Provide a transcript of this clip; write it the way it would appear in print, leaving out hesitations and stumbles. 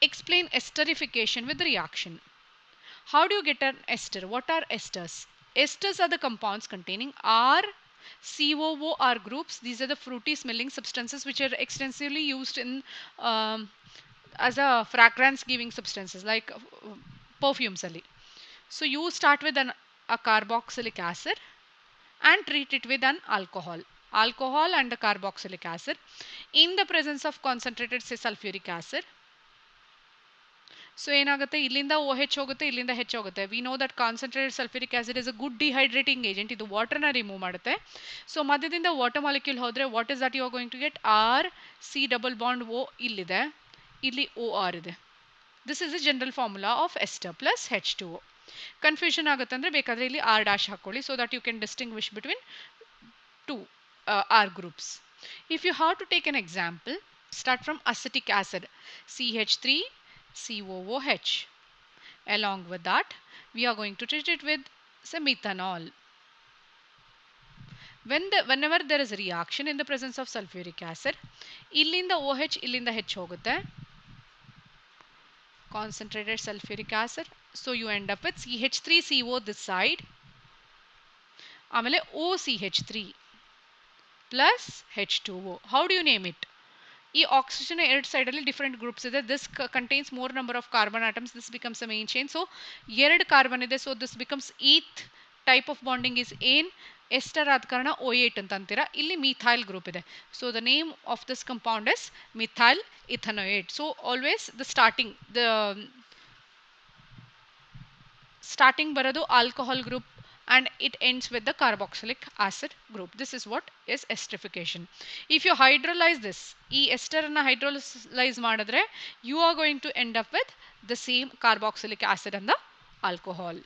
Explain esterification with reaction. How do you get an ester? What are esters? Esters are the compounds containing R, COO R groups. These are the fruity smelling substances which are extensively used in as a fragrance giving substances like perfumes. So you start with a carboxylic acid and treat it with an alcohol and the carboxylic acid in the presence of concentrated say sulfuric acid. So ಏನಾಗುತ್ತೆ ಇಲ್ಲಿಂದ OH ಹೋಗುತ್ತೆ ಇಲ್ಲಿಂದ H ಹೋಗುತ್ತೆ. We know that concentrated sulfuric acid is a good dehydrating agent. ಇದು ವಾಟರ್ನ remove ಮಾಡುತ್ತೆ. So ಮಧ್ಯದಿಂದ water molecule ಹೋದರೆ what is that you are going to get R C double bond O ಇಲ್ಲಿದೆ ಇಲ್ಲಿ OR ಇದೆ. This is the general formula of ester plus H2O. Confusion ಆಗುತ್ತೆ ಅಂದರೆ ಬೇಕಾದರೆ ಇಲ್ಲಿ R ಡ್ಯಾಶ್ ಹಾಕೊಳ್ಳಿ so that you can distinguish between two R groups. If you have to take an example, start from acetic acid CH3COOH. Along with that, we are going to treat it with some methanol. Whenever there is a reaction in the presence of sulfuric acid, illinda OH illinda H hogutte, concentrated sulfuric acid. So you end up with CH3CO this side, amele OCH3 plus H2O. How do you name it? ಈ oxygen ಎರಡು ಸೈಡಲ್ಲಿ different groups ಇದೆ. This contains more number of carbon atoms. This becomes a main chain. So ಎರಡು carbon ಇದೆ. So this becomes ether type of bonding is an ester ಆದ ಕಾರಣ O8 ಅಂತ ಅಂತೀರಾ. ಇಲ್ಲಿ ಮಿಥೈಲ್ ಗ್ರೂಪ್ ಇದೆ. So the name of this compound is methyl ethanoate. So always the starting ಬರೋದು alcohol group and it ends with the carboxylic acid group. This is what is esterification. If you hydrolyze this, ee ester na hydrolyze madidre, you are going to end up with the same carboxylic acid and the alcohol.